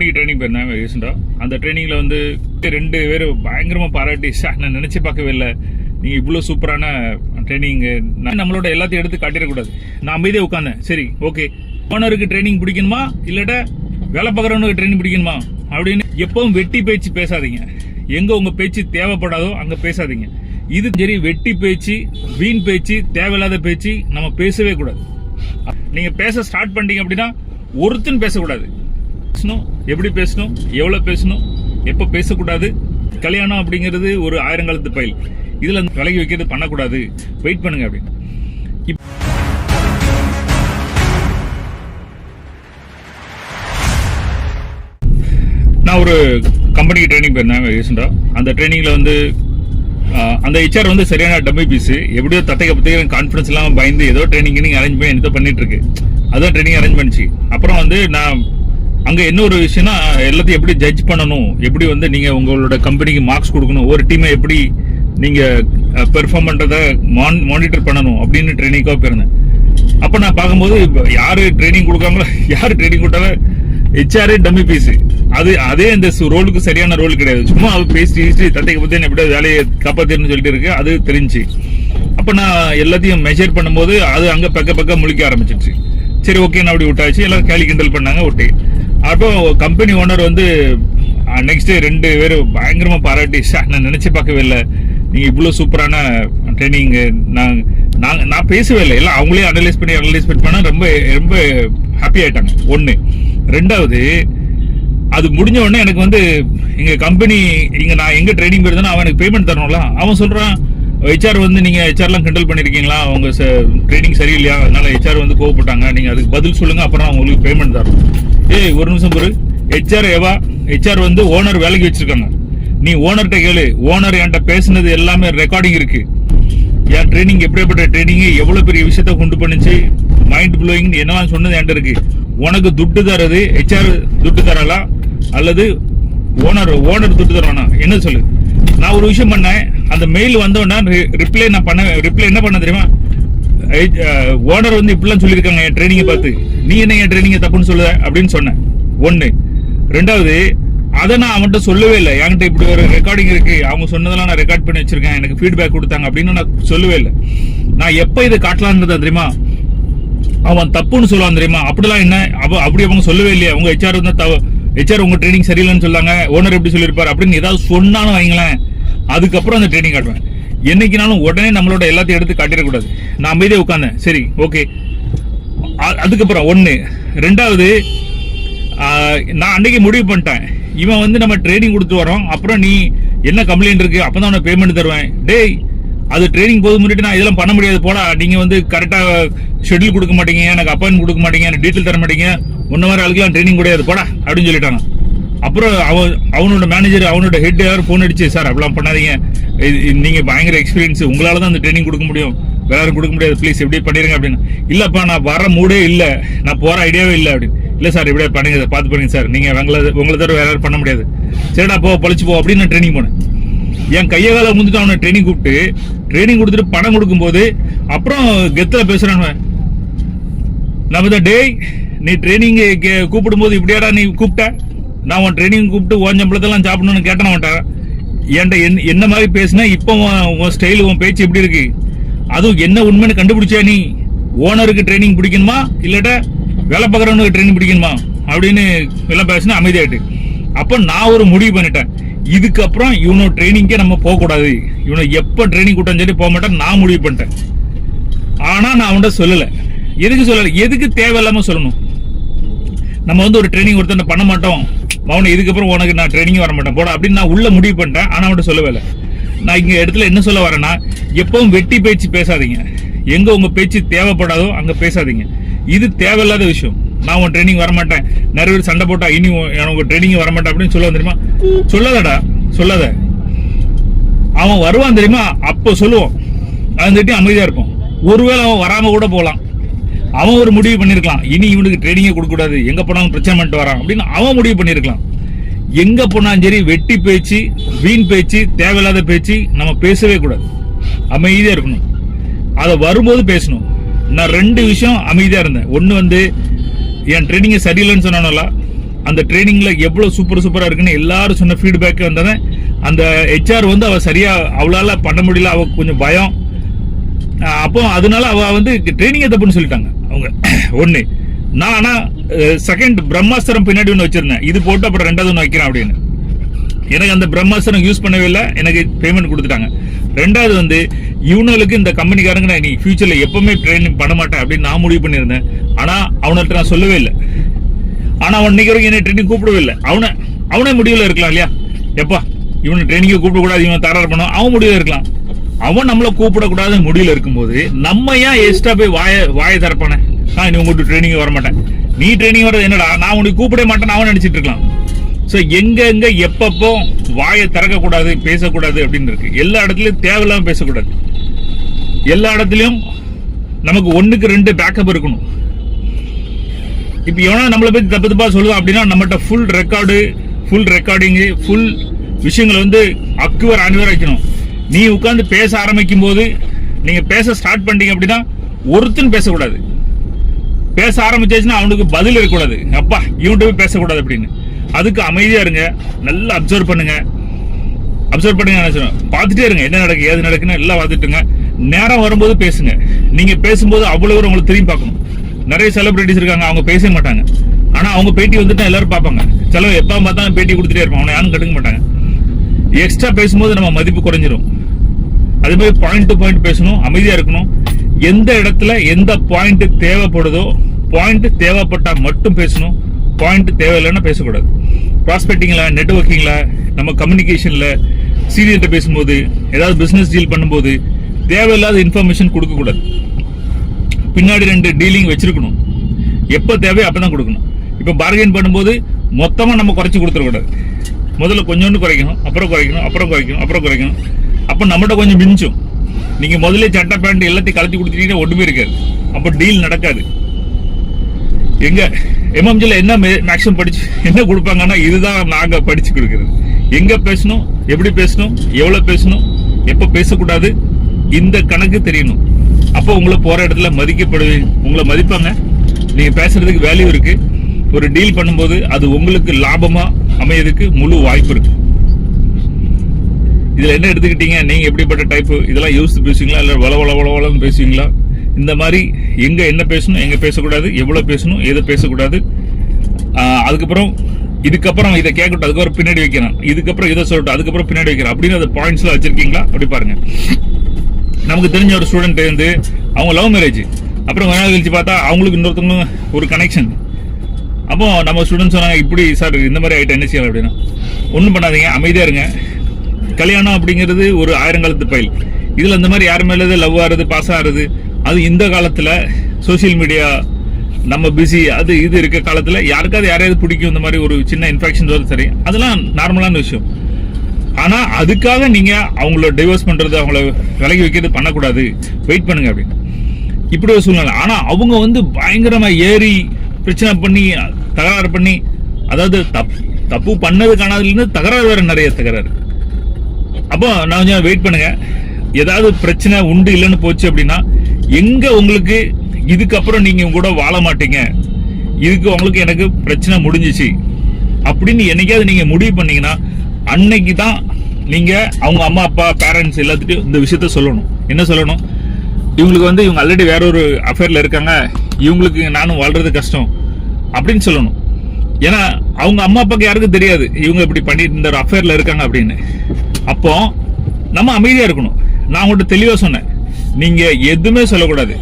கம்பெனிக்கு ட்ரைனிங் போயிருந்தாங்க ரீசெண்டாக. அந்த ட்ரைனிங்கில் வந்து 2 பேர் பயங்கரமாக பாராட்டி, நான் நினச்சி பார்க்கவே இல்லை, நீங்கள் இவ்வளோ சூப்பரான ட்ரைனிங், நம்மளோட எல்லாத்தையும் எடுத்து காட்டிடக்கூடாது. நான் அமைதியாக உட்காந்தேன். சரி, ஓகே, ஓனருக்கு ட்ரைனிங் பிடிக்கணுமா இல்லாட்ட வேலை பார்க்குறவனுக்கு ட்ரைனிங் பிடிக்கணுமா அப்படின்னு எப்பவும் வெட்டி பேச்சு பேசாதீங்க. எங்கே உங்கள் பேச்சு தேவைப்படாதோ அங்கே பேசாதீங்க. இது சரி, வெட்டி பேச்சு, வீண் பேச்சு, தேவையில்லாத பேச்சு நம்ம பேசவே கூடாது. நீங்கள் பேச ஸ்டார்ட் பண்ணிட்டீங்க அப்படின்னா ஒருத்தன் பேசக்கூடாது. பேசணும், எப்படி பேசணும், எவ்வளோ பேசணும், எப்போ பேசக்கூடாது. கல்யாணம் அப்படிங்கிறது ஒரு 1000 காலத்து பயில். இதில் விலகி வைக்கிறது பண்ணக்கூடாது. வெயிட் பண்ணுங்க அப்படின்னு. நான் ஒரு கம்பெனிக்கு ட்ரைனிங் போயிருந்தேன் ரீசெண்டாக. அந்த ட்ரைனிங்கில் வந்து அந்த ஹெச்ஆர் வந்து சரியான டம்மி பீஸு. எப்படியோ தட்டைக்க பற்றி கான்ஃபிடன்ஸ் இல்லாமல் பயந்து ஏதோ ட்ரைனிங் அரேஞ்ச் பண்ணி என்ன பண்ணிட்டு இருக்கு. அதான் ட்ரைனிங் அரேஞ்ச் பண்ணிச்சு. அப்புறம் வந்து நான் அங்கே என்ன ஒரு விஷயம்னா, எல்லாத்தையும் எப்படி ஜட்ஜ் பண்ணணும், எப்படி வந்து நீங்கள் உங்களோட கம்பெனிக்கு மார்க்ஸ் கொடுக்கணும், ஒரு டீமை எப்படி நீங்கள் பெர்ஃபார்ம் பண்ணுறதை மானிட்டர் பண்ணணும் அப்படின்னு ட்ரைனிங்காக போயிருந்தேன். அப்போ நான் பார்க்கும்போது யார் ட்ரைனிங் கொடுக்காங்களோ, யார் ட்ரைனிங் கொடுத்தாலும் ஹெச்ஆரே டம்மி பீஸு. அதே இந்த ரோலுக்கு சரியான ரோல் கிடையாது. சும்மா பேசி தட்டைக்கு பற்றி எப்படியாவது வேலையை காப்பாத்தின்னு சொல்லிட்டு இருக்கு. அது தெரிஞ்சு அப்போ நான் எல்லாத்தையும் மெஷர் பண்ணும்போது அது அங்கே பக்க முழிக்க ஆரம்பிச்சிருச்சு. சரி, ஓகே, நான் அப்படி விட்டாச்சு. எல்லாரும் கேலி கிண்டல் பண்ணாங்க. ஓகே. அப்போ கம்பெனி ஓனர் வந்து நெக்ஸ்ட் 2 பேர் பயங்கரமா பாராட்டி, நான் நினைச்சு பார்க்கவே இல்லை, நீங்க இவ்வளவு சூப்பரான ட்ரைனிங், நான் பேசவே இல்லை, எல்லாம் அவங்களே அனலைஸ் பண்ண ரொம்ப ரொம்ப ஹாப்பி ஆயிட்டாங்க. 1. 2வது, அது முடிஞ்ச உடனே எனக்கு வந்து எங்க கம்பெனி நான் எங்க ட்ரைனிங் போயிருந்தேன்னா அவன் எனக்கு பேமெண்ட் தரணும்ல. அவன் சொல்றான், ஹெச்ஆர் வந்து நீங்க ஹெச்ஆர்லாம் கிண்டல் பண்ணிருக்கீங்களா, அவங்க ட்ரைனிங் சரியில்லையா, அதனால ஹெச்ஆர் வந்து கோவப்பட்டாங்க, நீங்க அதுக்கு பதில் சொல்லுங்க, அப்புறம் உங்களுக்கு பேமெண்ட் தரும். ஏய், ஒரு நிமிஷம் பொறு. ஹெச்ஆர் வந்து ஓனர் வேலைக்கு வச்சிருக்காங்க. நீ ஓனர்கிட்ட கேளு. ஓனர் என்கிட்ட பேசுனது எல்லாமே ரெக்கார்டிங் இருக்கு. என் ட்ரைனிங் எப்படிப்பட்ட ட்ரைனிங், எவ்வளவு பெரிய விஷயத்த கொண்டு பண்ணிச்சு, மைண்ட் ப்ளோயிங் என்னவா சொன்னது என்கிட்ட இருக்கு. உனக்கு துட்டு தரது ஹெச்ஆர் துட்டு தரலாம் அல்லது ஓனர் துட்டு தருவானா, என்ன சொல்லு. நான் ஒரு விஷயம் பண்ணேன். அந்த மெயில் வந்தோடனே ரிப்ளை என்ன பண்ண தெரியுமா, ஓனர் வந்து இப்படிலாம் சொல்லியிருக்காங்க என் ட்ரைனிங்கை பார்த்து, நீ என்ன என் ட்ரைனிங்கை தப்புன்னு சொல்லுத அப்படின்னு சொன்னேன். 1. 2வது, அதை நான் அவன்கிட்ட சொல்லவே இல்லை. என்கிட்ட இப்படி ஒரு ரெக்கார்டிங் இருக்கு, அவங்க சொன்னதெல்லாம் நான் ரெக்கார்ட் பண்ணி வச்சிருக்கேன், எனக்கு ஃபீட்பேக் கொடுத்தாங்க அப்படின்னு நான் சொல்லவே இல்லை. நான் எப்ப இதை காட்டலான்னு தெரியுமா, அவன் தப்புன்னு சொல்லுவான் தெரியுமா. அப்படிலாம் என்ன, அப்படி அவங்க சொல்லவே இல்லையா, உங்க ஹெச்ஆர் உங்க ட்ரைனிங் சரியில்லைன்னு சொல்லாங்க, ஓனர் எப்படி சொல்லியிருப்பாரு அப்படின்னு ஏதாவது சொன்னாலும் வைங்களேன், அதுக்கப்புறம் அந்த ட்ரைனிங் காட்டுவேன். என்னைக்குனாலும் உடனே நம்மளோட எல்லாத்தையும் எடுத்து காட்டிடக்கூடாது. நான் அமைதியாக உட்காந்தேன். சரி, ஓகே. அதுக்கப்புறம் 1. 2வது, நான் அன்னைக்கு முடிவு பண்ணிட்டேன், இவன் வந்து நம்ம ட்ரைனிங் கொடுத்து வரோம், அப்புறம் நீ என்ன கம்ப்ளைண்ட் இருக்கு, அப்பதான் அவனை பேமெண்ட் தருவேன். டேய், அது ட்ரைனிங் போது முன்னாடி நான் இதெல்லாம் பண்ண முடியாது போடா, நீங்க வந்து கரெக்டா ஷெட்யூல் கொடுக்க மாட்டீங்க, எனக்கு அப்பாயின்மெண்ட் கொடுக்க மாட்டீங்க, எனக்கு டீட்டெயில் தர மாட்டீங்க, ஒன்ன மாதிரி ஆளுக்கெல்லாம் ட்ரைனிங் கிடையாது போடா அப்படின்னு சொல்லிட்டாங்க. அப்புறம் அவனோட மேனேஜர், அவனோட ஹெட் யாரும் ஃபோன் அடிச்சு, சார் அப்படிலாம் பண்ணாதீங்க, நீங்க பயங்கர எக்ஸ்பீரியன்ஸ், உங்களால தான் அந்த ட்ரைனிங் கொடுக்க முடியும், வேற யாரும் கொடுக்க முடியாது, ப்ளீஸ் எப்படி பண்ணிருங்க அப்படின்னு. இல்லப்பா, நான் வர மூடே இல்லை, நான் போற ஐடியாவே இல்லை அப்படின்னு. இல்லை சார், இப்படியே பண்ணுங்க, பார்த்து பண்ணுங்க சார், நீங்க உங்களை தவிர வேற யாரும் பண்ண முடியாது, சரிடா போ, பழிச்சு போ அப்படின்னு நான் ட்ரைனிங் போனேன். என் கையை கால முந்துட்டு அவனை ட்ரைனிங் கொடுத்துட்டு பணம் கொடுக்கும்போது அப்புறம் கெத்துல பேசுறான். நம்ம டேய், நீ ட்ரைனிங் கூப்பிடும் போது இப்படியாடா நீ கூப்பிட்ட, நான் உன் ட்ரைனிங் கூப்பிட்டு உன் சம்பளத்தெல்லாம் சாப்பிடணும்னு கேட்டேன். மாட்டேன் என்கிட்ட என்ன மாதிரி பேசுனா, இப்போ உன் ஸ்டைல், உன் பேச்சு எப்படி இருக்கு, அதுவும் என்ன உண்மைன்னு கண்டுபிடிச்சா நீ, ஓனருக்கு ட்ரைனிங் பிடிக்கணுமா இல்லாட்ட வேலை பார்க்குறவனுக்கு ட்ரைனிங் பிடிக்கணுமா அப்படின்னு எல்லாம் பேசினா அமைதியாயிட்டு. அப்போ நான் ஒரு முடிவு பண்ணிட்டேன், இதுக்கப்புறம் இவனோட ட்ரைனிங்கே நம்ம போகக்கூடாது, இவனை எப்போ ட்ரைனிங் கூட்டம் சொல்லி போக மாட்டேன் நான் முடிவு பண்ணிட்டேன். ஆனா நான் அவன்கிட்ட சொல்லலை. எதுக்கு தேவையில்லாம சொல்லணும். நம்ம வந்து ஒரு ட்ரைனிங் ஒருத்தன் பண்ண மாட்டோம், அவனை இதுக்கப்புறம் உனக்கு நான் ட்ரைனிங் வர மாட்டேன் போட அப்படின்னு நான் உள்ள முடிவு பண்ணிட்டேன். ஆனா அவன்கிட்ட சொல்லவே இல்லை. நான் இங்க இடத்துல என்ன சொல்ல வரேன்னா, எப்பவும் வெட்டி பேச்சு பேசாதீங்க. எங்க உங்க பேச்சு தேவைப்படாதோ அங்க பேசாதீங்க. இது தேவையில்லாத விஷயம். நான் உன் ட்ரைனிங் வரமாட்டேன், நிறைய பேர் சண்டை போட்டா இனி எனக்கு ட்ரைனிங் வரமாட்டேன் அப்படின்னு சொல்ல தெரியுமா. சொல்லாதடா, சொல்லாத. அவன் வருவான் தெரியுமா, அப்போ சொல்லுவோம், அதுட்டு அமைதியா இருக்கும். ஒருவேளை அவன் வராம கூட போகலாம். அவன் ஒரு முடிவு பண்ணிருக்கலாம், இனி இவனுக்கு ட்ரைனிங்கே கொடுக்க கூடாது, எங்க போனாலும் பிரச்சனை பண்ணிட்டு வரான் அப்படின்னு அவன் முடிவு பண்ணிருக்கலாம். எங்க போனாலும் சரி, வெட்டி பேச்சு, வீண் பேச்சு, தேவையில்லாத பேச்சு நம்ம பேசவே கூடாது. அமைதியா இருக்கணும். அதை வரும்போது பேசணும். நான் 2 விஷயம் அமைதியா இருந்தேன். ஒன்னு வந்து என் ட்ரைனிங் சரியில்லைன்னு சொன்னானோல, அந்த ட்ரைனிங்ல எவ்வளவு சூப்பரா இருக்குன்னு எல்லாரும் சொன்ன ஃபீட்பேக் வந்தவன் அந்த HR வந்து அவ சரியா அவளால பண்ண முடியல, அவ கொஞ்சம் பயம். அப்போ அதனால அவ வந்து ட்ரைனிங் தப்புன்னு சொல்லிட்டாங்க அவங்க. ஒண்ணு நான் ஆனா செகண்ட் பிரம்மாஸ்திரம் பின்னாடி ஒன்று வச்சிருந்தேன், இது போட்டு அப்புறம் ரெண்டாவது ஒன்று வைக்கிறேன் அப்படின்னு. எனக்கு அந்த பிரம்மாஸ்திரம் யூஸ் பண்ணவே இல்லை, எனக்கு பேமெண்ட் கொடுத்துட்டாங்க. ரெண்டாவது வந்து இவனுக்கு இந்த கம்பெனிக்காரங்க நான் நீ ஃபியூச்சர்ல எப்பவுமே ட்ரைனிங் பண்ண மாட்டேன் அப்படின்னு நான் முடிவு பண்ணியிருந்தேன். ஆனா அவன்கிட்ட நான் சொல்லவே இல்லை. ஆனா அவன் இன்னைக்கு வரைக்கும் என்ன ட்ரைனிங் கூப்பிடவே இல்லை. அவனே முடிவுல இருக்கலாம் இல்லையா, எப்பா இவனை ட்ரைனிங்க கூப்பிடக்கூடாது, இவன் தரார் பண்ணும், அவன் முடிவுல இருக்கலாம். அவன் நம்மள கூப்பிடக்கூடாது முடிவுல இருக்கும்போது நம்ம ஏன் எக்ஸ்ட்ரா போய் வாயை திறப்பானே, நீ உங்கள்கிட்ட ட்ரைனிங் வர மாட்டேன், நீ ட்ரைனிங் வர்றது என்னடா, நான் உனக்கு கூப்பிட மாட்டேன்னு அவன் நினைச்சிட்டு இருக்கலாம். ஸோ எங்க எப்பப்போ வாயை திறக்கக்கூடாது, பேசக்கூடாது அப்படின்னு இருக்கு. எல்லா இடத்துலயும் தேவையில்லாம பேசக்கூடாது. எல்லா இடத்துலயும் நமக்கு 1க்கு 2 பேக்கப் இருக்கணும். இப்ப எவனா நம்மளை பத்தி தப்பா சொல்லுவான் அப்படின்னா நம்மகிட்ட ஃபுல் ரெக்கார்டிங் ஃபுல் விஷயங்களை வந்து அக்குவர் அணுவர் வைக்கணும். நீ உட்கார்ந்து பேச ஆரம்பிக்கும் போது, நீங்க பேச ஸ்டார்ட் பண்ணிட்டீங்க அப்படின்னா ஒருத்தன் பேசக்கூடாது. பேச ஆரம்பிச்சாச்சுன்னா அவனுக்கு பதில் இருக்கக்கூடாது, அப்பா இவன்கிட்ட போய் பேசக்கூடாது அப்படின்னு. அதுக்கு அமைதியா இருங்க, நல்லா அப்சர்வ் பண்ணுங்க. பார்த்துட்டே இருங்க, என்ன நடக்கு ஏது நடக்குன்னு எல்லாம் பார்த்துட்டுங்க. நேரம் வரும்போது பேசுங்க. நீங்க பேசும்போது அவ்வளவு உங்களுக்கு திரும்பி பார்க்கணும். நிறைய செலிபிரிட்டிஸ் இருக்காங்க, அவங்க பேச மாட்டாங்க. ஆனா அவங்க பேட்டி வந்துட்டு எல்லாரும் பார்ப்பாங்க. சிலவங்க எப்ப பார்த்தாலும் பேட்டி கொடுத்துட்டே இருப்பாங்க, அவனை யாரும் கண்டுக்க மாட்டாங்க. எக்ஸ்ட்ரா பேசும்போது நம்ம மதிப்பு குறைஞ்சிரும். அதே மாதிரி பாயிண்ட் டு பாயிண்ட் பேசணும், அமைதியா இருக்கணும். எந்த இடத்துல எந்த பாயிண்ட் தேவைப்படுதோ, பாயிண்ட் தேவைப்பட்டா மட்டும் பேசணும், பாயிண்ட் தேவையில்லைன்னா பேசக்கூடாது. ப்ராஸ்பெக்டிங்ல, நெட்வொர்க்கிங்ல, நம்ம கம்யூனிகேஷன்ல, சீனியர்கிட்ட பேசும்போது, ஏதாவது பிசினஸ் டீல் பண்ணும்போது தேவையில்லாத இன்ஃபர்மேஷன் கொடுக்க கூடாது. பின்னாடி 2 டீலிங் வச்சிருக்கணும். எப்ப தேவை அப்பதான் கொடுக்கணும். இப்ப பார்கெயின் பண்ணும்போது மொத்தமா நம்ம குறைச்சு கொடுத்துடக்கூடாது. முதல்ல கொஞ்சோண்டு குறைக்கணும், அப்புறம் குறைக்கணும். அப்ப நம்மகிட்ட கொஞ்சம் மிஞ்சும். நீங்க முதல்ல சட்டை பேண்ட் எல்லாத்தையும் கலத்தி கொடுத்துட்டீங்கன்னா ஒண்ணுமே இருக்காது, அப்ப டீல் நடக்காது. எங்க எம்எம்ஜில என்ன மேக்ஸிமம் படிச்சு என்ன கொடுப்பாங்கன்னா இதுதான் நாங்க படிச்சு கொடுக்கிறது. எங்க பேசணும், எப்படி பேசணும், எவ்வளவு பேசணும், எப்ப பேசக்கூடாது, இந்த கணக்கு தெரியணும். அப்போ உங்களை போற இடத்துல உங்களை மதிப்பாங்க. நீங்க பேசுறதுக்கு வேல்யூ இருக்கு. ஒரு டீல் பண்ணும்போது அது உங்களுக்கு லாபமா அமையதுக்கு முழு வாய்ப்பு இருக்கு. இதுல என்ன எடுத்துக்கிட்டீங்க, நீங்க எப்படிப்பட்ட டைப், இதெல்லாம் யோசித்து பேசுவீங்களா, இல்ல வளவளன்னு பேசுவீங்களா? இந்த மாதிரி எங்க என்ன பேசணும், எங்க பேசக்கூடாது, எவ்வளவு பேசணும், எதை பேசக்கூடாது. இதுக்கப்புறம் இதை கேட்கட்டும், அதுக்கப்புறம் பின்னாடி வைக்கிறேன், இதுக்கப்புறம் இதை சொல்லட்டும், அதுக்கப்புறம் பின்னாடி வைக்கிறேன் அப்படின்னு அந்த பாயிண்ட்ஸ்லாம் வச்சிருக்கீங்களா அப்படி பாருங்க. நமக்கு தெரிஞ்ச ஒரு ஸ்டூடெண்ட் இருந்து அவங்க லவ் மேரேஜ், அப்புறம் கொஞ்ச நாள் கழிச்சு பார்த்தா அவங்களுக்கு இன்னொருத்தவங்க ஒரு கனெக்ஷன். அப்போ நம்ம ஸ்டூடெண்ட்ஸ் சொன்னாங்க, இப்படி சார் இந்த மாதிரி ஆயிட்டு என்ன செய்யலாம் அப்படின்னா, ஒன்றும் பண்ணாதீங்க, அமைதியா இருங்க. கல்யாணம் அப்படிங்கிறது ஒரு 1000 காலத்து பயில். இதுல இந்த மாதிரி யார் மேலே லவ் ஆறுது, பாஸ் ஆறுது, அது இந்த காலத்துல சோசியல் மீடியா நம்ம பிஸி அது இது இருக்க காலத்துல யாரையாவது பிடிக்கும், இந்த மாதிரி ஒரு சின்ன இன்ஃபெக்ஷன் வருது, சரி, அதெல்லாம் நார்மலான விஷயம். ஆனா அதுக்காக நீங்க அவங்கள டைவர்ஸ் பண்றது, அவங்கள விலகி வைக்கிறது பண்ணக்கூடாது, வெயிட் பண்ணுங்க அப்படின்னு இப்படி ஒரு சூழ்நிலை. ஆனா அவங்க வந்து பயங்கரமா ஏறி பிரச்சனை பண்ணி தகராறு பண்ணி, அதாவது தப்பு பண்ணது காணாதுல இருந்து தகராறு வேற, நிறைய தகராறு. அப்போ நான் கொஞ்சம் வெயிட் பண்ணுங்க. ஏதாவது பிரச்சனை உண்டு இல்லைன்னு போச்சு அப்படின்னா, எங்க உங்களுக்கு இதுக்கப்புறம் நீங்க கூட வாழ மாட்டீங்க, இதுக்கு உங்களுக்கு எனக்கு பிரச்சனை முடிஞ்சிச்சு அப்படின்னு என்னைக்காவது நீங்க முடிவு பண்ணீங்கன்னா, அன்னைக்கு தான் நீங்க அவங்க அம்மா அப்பா பேரண்ட்ஸ் எல்லாத்துட்டும் இந்த விஷயத்த சொல்லணும். என்ன சொல்லணும், இவங்களுக்கு வந்து இவங்க ஆல்ரெடி வேற ஒரு அஃபேர்ல இருக்காங்க, இவங்களுக்கு நானும் வாழ்றது கஷ்டம் அப்படின்னு சொல்லணும். ஏன்னா அவங்க அம்மா அப்பாக்கு யாருக்கும் தெரியாது இவங்க இப்படி பண்ணிட்டு இந்த ஒரு அஃபேர்ல இருக்காங்க அப்படின்னு. அப்போ நம்ம அமைதியா இருக்கணும். நான் உங்கள்கிட்ட தெளிவா சொன்னேன், நீங்க எதுவுமே சொல்லக்கூடாது.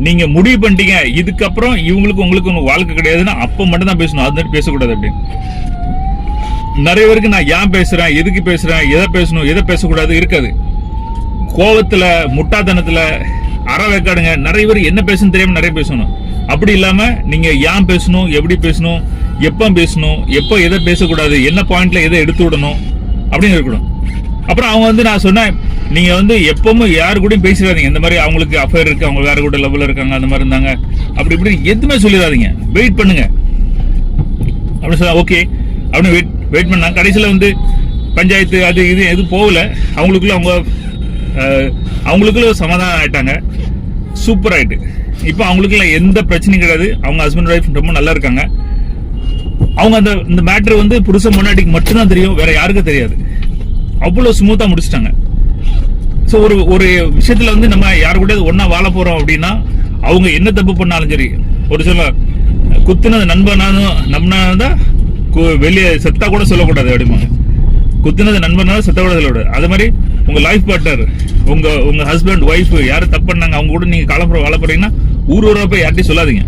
நீங்க முடிவு பண்ணிட்டீங்க இதுக்கப்புறம் இவங்களுக்கு உங்களுக்கு வாழ்க்கை கிடையாதுன்னா அப்ப மட்டும் தான் பேசணும், அது மாதிரி பேசக்கூடாது அப்படின்னு. நிறைய பேருக்கு நான் ஏன் பேசுறேன், எதுக்கு பேசுறேன், எதை பேசணும், எதை பேசக்கூடாது இருக்காது. கோவத்துல, முட்டாத்தனத்துல, அறவேக்காடுங்க நிறைய பேர் என்ன பேசணும் தெரியாம நிறைய பேசணும். அப்படி இல்லாம நீங்க ஏன் பேசணும், எப்படி பேசணும், எப்ப பேசணும், எப்ப எதை பேசக்கூடாது, என்ன பாயிண்ட்ல எதை எடுத்து விடணும் அப்படின்னு இருக்கணும். அப்புறம் அவங்க வந்து நான் சொன்னேன், நீங்க வந்து எப்பவும் யாரு கூடயும் பேசிடாதீங்க, இந்த மாதிரி அவங்களுக்கு அஃபேர் இருக்கு, அவங்க வேற கூட லெவல்ல இருக்காங்க, அந்த மாதிரி இருந்தாங்க அப்படி இப்படி எதுவுமே சொல்லிடாதீங்க, வெயிட் பண்ணுங்க அப்படின்னு சொன்னா ஓகே அப்படின்னு வெயிட் பண்ணா. கடைசியில வந்து பஞ்சாயத்து அது இது எதுவும் போகல, அவங்களுக்குள்ள சமாதானம் ஆயிட்டாங்க, சூப்பர் ஆயிட்டு. இப்போ அவங்களுக்குள்ள எந்த பிரச்சனையும் கிடையாது, அவங்க ஹஸ்பண்ட் ஒய்ஃப் ரொம்ப நல்லா இருக்காங்க. அவங்க இந்த மேட்டர் வந்து புருஷன் முன்னாடிக்கு மட்டும்தான் தெரியும், வேற யாருக்கும் தெரியாது. அவ்வளவு ஸ்மூத்தா முடிச்சிட்டாங்க. சோ ஒரு விஷயத்துல வந்து நம்ம யாரு கூட ஒன்னா வாழ போறோம் அப்படின்னா அவங்க என்ன தப்பு பண்ணாலும் சரி, ஒரு சொல்ல குத்துனது நண்பனாதான் வெளியே செத்தா கூட சொல்லக்கூடாது அப்படிமாங்க. குத்துனது நண்பனால செத்த கூட சொல்லக்கூடாது. அது மாதிரி உங்க லைஃப் பார்ட்னர், உங்க ஹஸ்பண்ட் ஒய்ஃப் யாரு தப்பு பண்ணாங்க அவங்க கூட நீங்க காலப்புறம் வாழ போறீங்கன்னா ஊரா போய் யார்ட்டையும் சொல்லாதீங்க.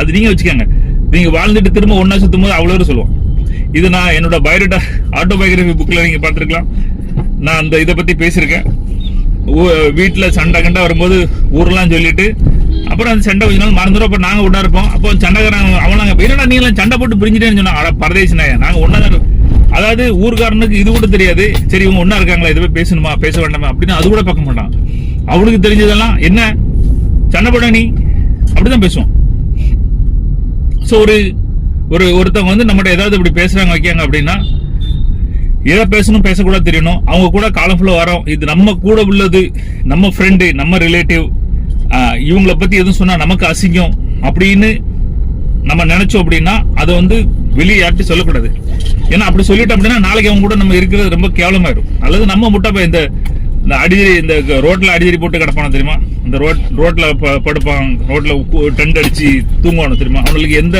அது நீங்க வச்சுக்கோங்க. நீங்க வாழ்ந்துட்டு திரும்ப ஒன்னா சுத்தும் போது அவ்வளவு சொல்லுவோம். இது நான் என்னோட பயோடேட்டா ஆட்டோபயோகிராபி புக்ல நீங்க பாத்துருக்கலாம். நான் அந்த இதை பத்தி பேசியிருக்கேன். வீட்டுல சண்டை கண்டா வரும்போது ஊரெல்லாம் சொல்லிட்டு அப்புறம் அந்த சண்டை கொஞ்ச நாள் மறந்துடும். அப்ப நாங்க ஒன்னா இருப்போம். அப்போ சண்டைக்காரங்க அவனாங்க என்னடா நீங்க எல்லாம் சண்டை போட்டு பிரிஞ்சுட்டேன்னு சொன்னா பரதேசினாயா நாங்க ஒன்னாதான். அதாவது ஊர்காரனுக்கு இது கூட தெரியாது. சரி இவங்க ஒன்னா இருக்காங்களா, இதுவே பேசணுமா பேச வேண்டாமா அப்படின்னு அது கூட பார்க்க மாட்டான். அவனுக்கு தெரிஞ்சதெல்லாம் என்ன சண்டை போட நீ அப்படிதான் பேசுவோம். சோ ஒருத்தவங்க வந்து நம்மகிட்ட ஏதாவது இப்படி பேசுறாங்க வைக்காங்க அப்படின்னா எதை பேசணும் பேசக்கூடாது தெரியணும். அவங்க கூட காலம் ஃபுல்லா வரோம், இது நம்ம கூட உள்ளது, நம்ம ஃப்ரெண்டு, நம்ம ரிலேட்டிவ், இவங்களை பத்தி எதுவும் சொன்னா நமக்கு அசிங்கம் அப்படின்னு நம்ம நினைச்சோம் அப்படின்னா அதை வந்து வெளியே யார்ட்டும் சொல்லக்கூடாது. ஏன்னா அப்படி சொல்லிட்டோம் அப்படின்னா நாளைக்கு அவங்க கூட நம்ம இருக்கிறது ரொம்ப கேவலமாயிடும். அல்லது நம்ம முட்டை இந்த அடிஜரி இந்த ரோட்ல அடிஜரி போட்டு கிடப்பான தெரியுமா, இந்த ரோட்ல படுப்பான், ரோட்ல டென்ட் அடிச்சு தூங்குவானு தெரியுமா, அவங்களுக்கு எந்த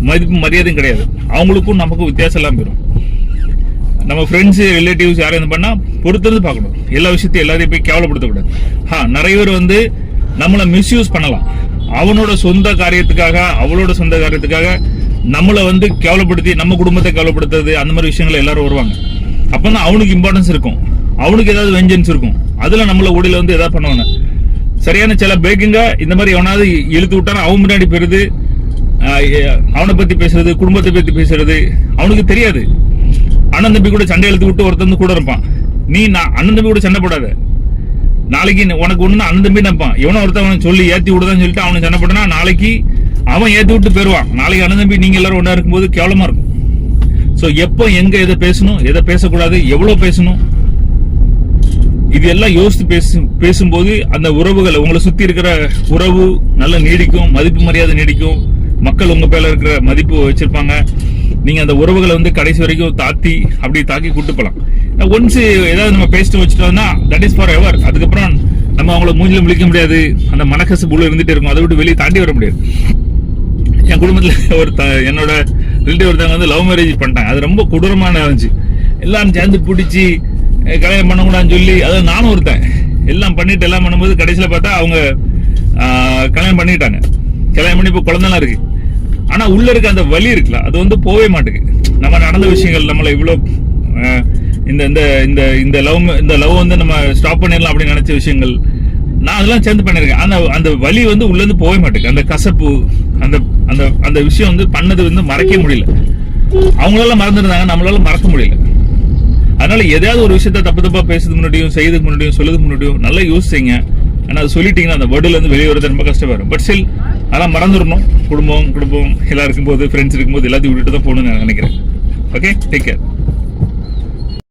மதிப்பு மரியாதையும் கிடையாது. அவங்களுக்கும் நமக்கும் வித்தியாசம் எல்லாம் போயிடும். நம்ம ஃப்ரெண்ட்ஸ் ரிலேட்டிவ்ஸ் யாரும் பண்ணா பொறுத்திருந்து பார்க்கணும். எல்லா விஷயத்தையும் எல்லாரையும் போய் கேவலப்படுத்தக்கூடாது. நிறைய பேர் வந்து நம்மளை மிஸ்யூஸ் பண்ணலாம். அவனோட சொந்த காரியத்துக்காக அவளோட சொந்த காரியத்துக்காக நம்மளை வந்து கேவலப்படுத்தி நம்ம குடும்பத்தை கேவலப்படுத்துறது அந்த மாதிரி விஷயங்கள் எல்லாரும் வருவாங்க. அப்பதான் அவனுக்கு இம்பார்ட்டன்ஸ் இருக்கும், அவனுக்கு ஏதாவது வெஞ்சன்ஸ் இருக்கும். அதுல நம்மள ஊடையில வந்து ஏதாவது பண்ணுவாங்க. சரியான சில பேக்குங்க இந்த மாதிரி எவனாவது இழுத்து விட்டானா அவன் முன்னாடி போயிருது, அவனை பத்தி பேசுறது, குடும்பத்தை பத்தி பேசுறது அவனுக்கு தெரியாது. அண்ணன் தம்பி கூட சண்டை இழுத்து விட்டு ஒருத்தந்து கூட இருப்பான். நீ அண்ணன் தம்பி கூட சண்டை போடாத. நாளைக்கு உனக்கு ஒண்ணு அண்ணன் தம்பி நினைப்பான். எவனோ ஒருத்தவன் சொல்லி ஏத்தி விடுதான்னு சொல்லிட்டு அவனை சண்டை போட்டனா நாளைக்கு அவன் ஏத்தி விட்டு போயிருவான். நாளைக்கு அண்ணன் தம்பி நீங்க எல்லாரும் ஒண்ணா இருக்கும்போது கேவலமா இருக்கும். சோ எப்போ எங்க எதை பேசணும், எதை பேசக்கூடாது, எவ்வளவு பேசணும், இது எல்லாம் யோசித்து பேசும்போது அந்த உறவுகள் உங்களை சுத்தி இருக்கிற உறவு நல்ல நீடிக்கும், மதிப்பு மரியாதை நீடிக்கும். மக்கள் உங்க பேர்ல இருக்கிற மதிப்பு வச்சிருப்பாங்க. நீங்க அந்த உறவுகளை வந்து கடைசி வரைக்கும் தாக்கி கூட்டு போலாம். ஒன்ஸ் ஏதாவது நம்ம பேசிட்டு வச்சுட்டோம்னா தட் இஸ் ஃபார் எவர். அதுக்கப்புறம் நம்ம அவங்கள மூஞ்சில முழிக்க முடியாது, அந்த மனக்கசு புள்ள இருந்துட்டே இருக்கும். அதை விட்டு வெளியே தாண்டி வர முடியாது. என் குடும்பத்துல என்னோட ரிலேட்டிவ் ஒருத்தவங்க வந்து லவ் மேரேஜ் பண்ணிட்டாங்க. அது ரொம்ப கொடூரமான இருந்துச்சு. எல்லாரும் சேர்ந்து பிடிச்சி கல்யாணம் பண்ணக்கூடாதுன்னு சொல்லி, அதாவது நானும் ஒருத்தன் எல்லாம் பண்ணிட்டு எல்லாம் பண்ணும்போது கடைசியில பார்த்தா அவங்க கல்யாணம் பண்ணிட்டாங்க. கல்யாணம் பண்ணி இப்போ குழந்தைலாம் இருக்கு. ஆனா உள்ள இருக்க அந்த வலி இருக்குல்ல, அது வந்து போவே மாட்டேங்குது. நம்ம நடந்த விஷயங்கள் நம்மள இவ்வளவு இந்த லவ் வந்து நம்ம ஸ்டாப் பண்ணிடலாம் அப்படின்னு நினைச்ச விஷயங்கள் நான் அதெல்லாம் சேர்ந்து பண்ணிருக்கேன். அந்த வலி வந்து உள்ள இருந்து போவே மாட்டேங்குது. அந்த கசப்பு, அந்த விஷயம் வந்து பண்ணது வந்து மறக்க முடியல. அவங்களால மறந்துருந்தாங்க, நம்மளால மறக்க முடியல. அதனால எதையாவது ஒரு விஷயத்த தப்பா பேசுறதுக்கு முன்னாடியும் செய்யறதுக்கு முன்னாடியும் சொல்றதுக்கு முன்னாடியும் நல்லா யோசிச்சீங்க. ஆனா அது சொல்லிட்டீங்கன்னா அந்த வேர்டுல இருந்து வெளியே வரது ரொம்ப கஷ்டப்படும். பட் ஸ்டில் அதெல்லாம் மறந்துடணும். குடும்பம் எல்லாம் இருக்கும்போது, ஃப்ரெண்ட்ஸ் இருக்கும்போது எல்லாத்தையும் விட்டுட்டு தான் போகணும்னு நான் நினைக்கிறேன். Okay, take care.